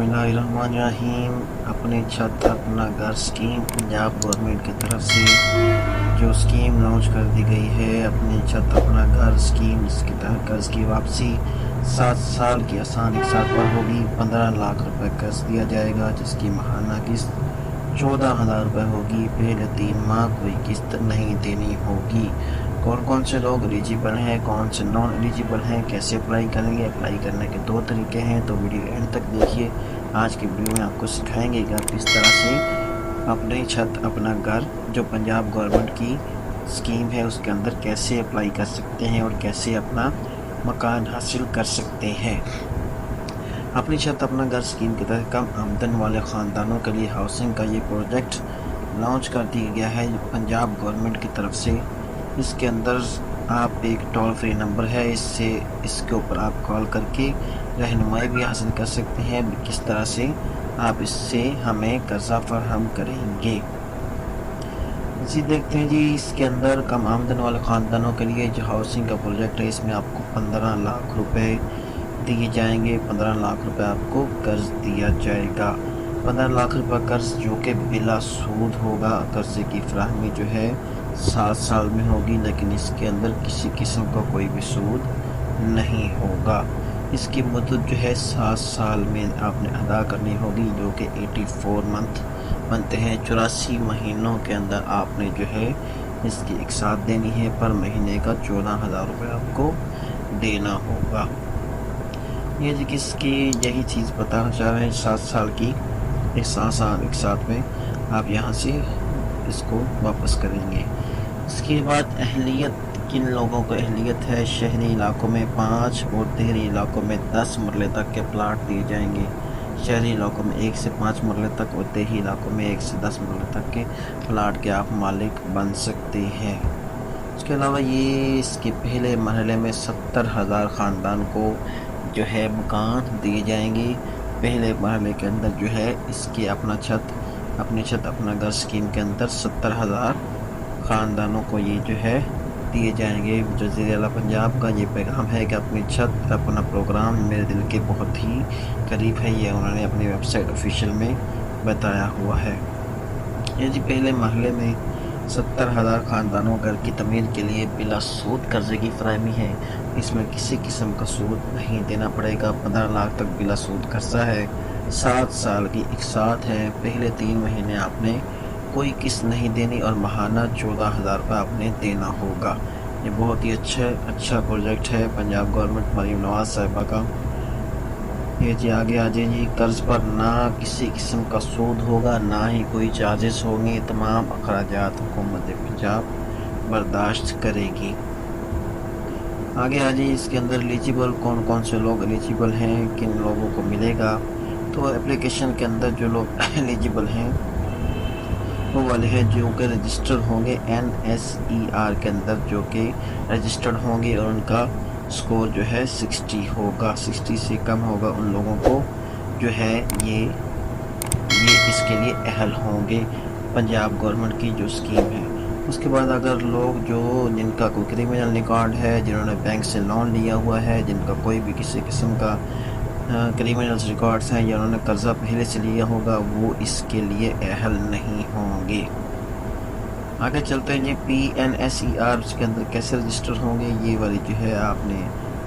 बिस्मिल्लाहिर्रहमानिर्रहीम। अपनी छत अपना घर स्कीम पंजाब गवर्नमेंट की तरफ से जो स्कीम लॉन्च कर दी गई है, अपनी छत अपना घर स्कीम, इसके तहत कर्ज की वापसी 7 साल की आसान एक साथ पर होगी। 15 लाख रुपए कर्ज दिया जाएगा, जिसकी माहाना किस्त 14,000 रुपये होगी। पहले 3 माह कोई किस्त नहीं देनी होगी। कौन कौन से लोग एलिजिबल हैं, कौन से नॉन एलिजिबल हैं, कैसे अप्लाई करेंगे? अप्लाई करने के 2 तरीके हैं, तो वीडियो एंड तक देखिए। आज की वीडियो में आपको सिखाएंगे कि आप किस तरह से अपनी छत अपना घर जो पंजाब गवर्नमेंट की स्कीम है उसके अंदर कैसे अप्लाई कर सकते हैं और कैसे अपना मकान हासिल कर सकते हैं। अपनी छत अपना घर स्कीम के तहत कम आमदन वाले ख़ानदानों के लिए हाउसिंग का ये प्रोजेक्ट लॉन्च कर दिया गया है पंजाब गवर्नमेंट की तरफ से। इसके अंदर आप एक टोल फ्री नंबर है, इसके ऊपर आप कॉल करके रहनुमाई भी हासिल कर सकते हैं किस तरह से आप इससे हमें कर्जा फराहम करेंगे। इसी देखते हैं जी। इसके अंदर कम आमदन वाले ख़ानदानों के लिए जो हाउसिंग का प्रोजेक्ट है, इसमें आपको 15 लाख रुपए दिए जाएंगे। 15 लाख रुपए आपको कर्ज दिया जाएगा। 15 लाख रुपए कर्ज जो कि बिला सूद होगा। कर्जे की फराहमी जो है 7 साल में होगी, लेकिन इसके अंदर किसी किस्म का कोई भी सूद नहीं होगा। इसकी मुद्दत जो है 7 साल में आपने अदा करनी होगी, जो कि 84 मंथ बनते हैं। 84 महीनों के अंदर आपने जो है इसकी एक साथ देनी है। पर महीने का 14,000 रुपये आपको देना होगा। ये जी किसकी यही चीज़ बताना चाह रहे हैं। 7 साल की एक साथ में आप यहाँ से इसको वापस करेंगे। इसके बाद अहलियत, किन लोगों को अहलियत है? शहरी इलाकों में 5 और देहरी इलाकों में 10 मरले तक के प्लाट दिए जाएंगे। शहरी इलाकों में 1 से 5 मरले तक और देही इलाकों में 1 से 10 मरले तक के प्लाट के आप मालिक बन सकते हैं। इसके अलावा ये इसके पहले मरहले में 70,000 ख़ानदान को जो है मकान दिए जाएंगे। पहले मरहले के अंदर जो है इसकी अपनी छत अपना घर स्कीम के अंदर 70,000 ख़ानदानों को ये जो है दिए जाएंगे। वज़ीर आला पंजाब का ये पैगाम है कि अपनी छत अपना प्रोग्राम मेरे दिल के बहुत ही करीब है। ये उन्होंने अपनी वेबसाइट ऑफिशियल में बताया हुआ है। ये जी पहले महल्ले में 70,000 ख़ानदानों घर की तमीर के लिए बिला सूद कर्जे की फराहमी है। इसमें किसी किस्म का सूद नहीं देना पड़ेगा। 15 लाख तक बिला सूद कर्जा है। 7 साल की एक साथ है। पहले 3 महीने आपने कोई किस्त नहीं देनी और माहाना 14,000 रुपये आपने देना होगा। ये बहुत ही अच्छा प्रोजेक्ट है पंजाब गवर्नमेंट मरीम नवाज साहिबा का। ये जी आगे आ जाइए। कर्ज पर ना किसी किस्म का सूद होगा, ना ही कोई चार्जेस होंगे। तमाम अखराजात हुकूमत पंजाब बर्दाश्त करेगी। आगे आ जाइए। इसके अंदर एलिजिबल कौन कौन से लोग एलिजिबल हैं, किन लोगों को मिलेगा? तो एप्लीकेशन के अंदर जो लोग एलिजिबल हैं वो वाले हैं जो कि रजिस्टर्ड होंगे NSER के अंदर, जो कि रजिस्टर्ड होंगे और उनका स्कोर जो है 60 होगा। 60 से कम होगा उन लोगों को जो है ये इसके लिए अहल होंगे पंजाब गवर्नमेंट की जो स्कीम है। उसके बाद अगर लोग जिनका कोई क्रिमिनल रिकॉर्ड है, जिन्होंने बैंक से लोन लिया हुआ है, जिनका कोई भी किसी किस्म का क्रिमिनल्स रिकॉर्ड्स हैं या उन्होंने कर्जा पहले से लिया होगा, वो इसके लिए अहल नहीं होंगे। आगे चलते हैं जी। PNSER के अंदर कैसे रजिस्टर होंगे? ये वाली जो है आपने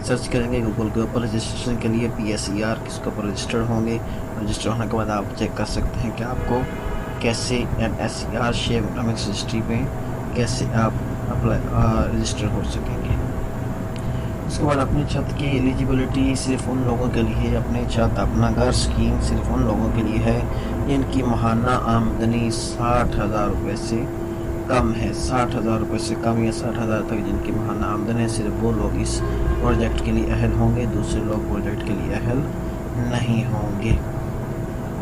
सर्च करेंगे गूगल के ऊपर रजिस्ट्रेशन के लिए PSER किसके ऊपर रजिस्टर्ड होंगे। रजिस्टर होने के बाद आप चेक कर सकते हैं कि आपको कैसे NSER शेयर इकोनॉमिक्स रजिस्ट्री में कैसे आप रजिस्टर हो सकेंगे। उसके बाद अपनी छत की एलिजिबिलिटी सिर्फ उन लोगों के लिए है। अपनी छत अपना घर स्कीम सिर्फ उन लोगों के लिए है जिनकी माहाना आमदनी 60,000 रुपये से कम है। 60,000 रुपये से कम या 60,000 तक जिनकी माहाना आमदन है, सिर्फ वो लोग इस प्रोजेक्ट के लिए अहल होंगे। दूसरे लोग प्रोजेक्ट के लिए अहल नहीं होंगे।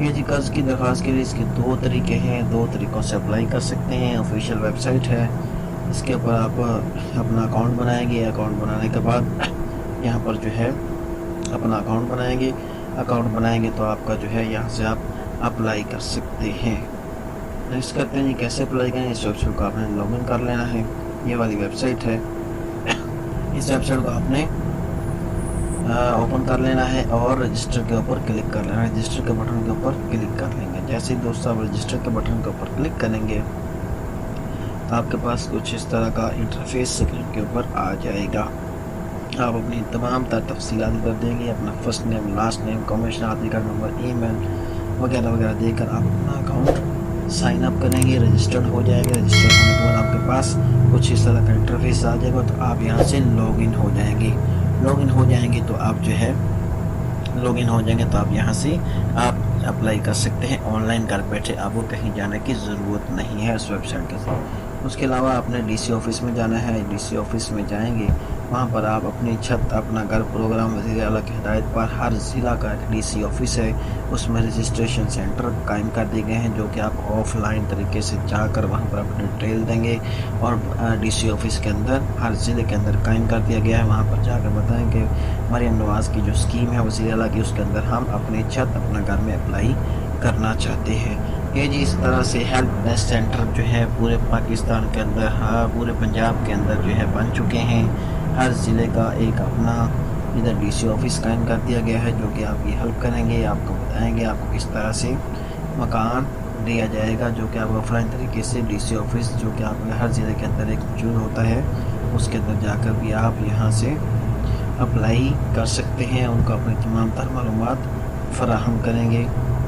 ये जी कर्ज की दरख्वास्त के लिए इसके 2 तरीके हैं। 2 तरीक़ों से अप्लाई कर सकते हैं। ऑफिशियल वेबसाइट है, इसके ऊपर आप अपना अकाउंट बनाएंगे। अकाउंट बनाने के बाद यहाँ पर जो है अपना अकाउंट बनाएंगे तो आपका जो है यहाँ से आप अप्लाई कर सकते हैं। नेक्स्ट करते हैं जी कैसे अप्लाई करें। इस वेबसाइट को आपने लॉगिन कर लेना है। ये वाली वेबसाइट है। इस वेबसाइट को आपने ओपन कर लेना है और रजिस्टर के ऊपर क्लिक कर लेना है। रजिस्टर के बटन के ऊपर क्लिक कर लेंगे। जैसे ही दोस्तों आप रजिस्टर के बटन के ऊपर क्लिक करेंगे तो आपके पास कुछ इस तरह का इंटरफेस स्क्रीन के ऊपर आ जाएगा। आप अपनी तमाम तफसीलात कर देंगे, अपना first name, last name, combination, Aadhaar card number, email वगैरह वगैरह देकर आप अपना अकाउंट साइन अप करेंगे, रजिस्टर्ड हो जाएंगे। रजिस्टर्ड होने के बाद आपके पास कुछ इस तरह का इंटरफेस आ जाएगा। तो आप यहाँ से लॉगिन हो जाएंगे। लॉगिन हो जाएंगे तो आप जो है लॉगिन हो जाएंगे तो आप यहाँ से आप अप्लाई कर सकते हैं ऑनलाइन घर बैठे। आपको कहीं जाने की ज़रूरत नहीं है इस वेबसाइट के साथ। उसके अलावा आपने डीसी ऑफिस में जाना है। डीसी ऑफिस में जाएंगे, वहाँ पर आप अपनी छत, अपना घर प्रोग्राम वज़ीर आला की हिदायत पर हर ज़िला का एक डीसी ऑफिस है, उसमें रजिस्ट्रेशन सेंटर कायम कर दिए गए हैं, जो कि आप ऑफलाइन तरीके से जाकर वहाँ पर अपनी डिटेल देंगे और डीसी ऑफिस के अंदर हर ज़िले के अंदर कायम कर दिया गया है। वहाँ पर जाकर बताएंगे मरियम नवाज़ की जो स्कीम है वज़ीर आला की, उसके अंदर हम अपनी छत, अपना घर में अप्लाई करना चाहते हैं। ये जी इस तरह से हेल्प डेस्क सेंटर जो है पूरे पाकिस्तान के अंदर, पूरे पंजाब के अंदर जो है बन चुके हैं। हर ज़िले का एक अपना इधर डीसी ऑफिस कायम कर दिया गया है, जो कि आपकी हेल्प करेंगे, आपको बताएंगे आपको किस तरह से मकान दिया जाएगा, जो कि आप ऑफलाइन तरीके से डीसी ऑफिस जो कि आपके हर ज़िले के अंदर एक मौजूद होता है, उसके अंदर जाकर भी आप यहाँ से अप्लाई कर सकते हैं। उनको अपनी तमाम तर मालूमात फ़राहम करेंगे,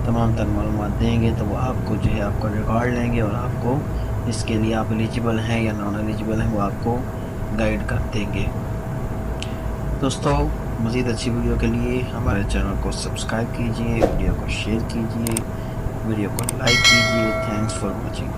तमाम तर मालूमात देंगे, तो वो आपको जो है आपका रिकॉर्ड लेंगे और आपको इसके लिए आप एलिजिबल हैं या नॉन एलिजिबल हैं वो आपको गाइड कर देंगे। दोस्तों, मज़ीद अच्छी वीडियो के लिए हमारे चैनल को सब्सक्राइब कीजिए, वीडियो को शेयर कीजिए, वीडियो को लाइक कीजिए। Thanks for watching.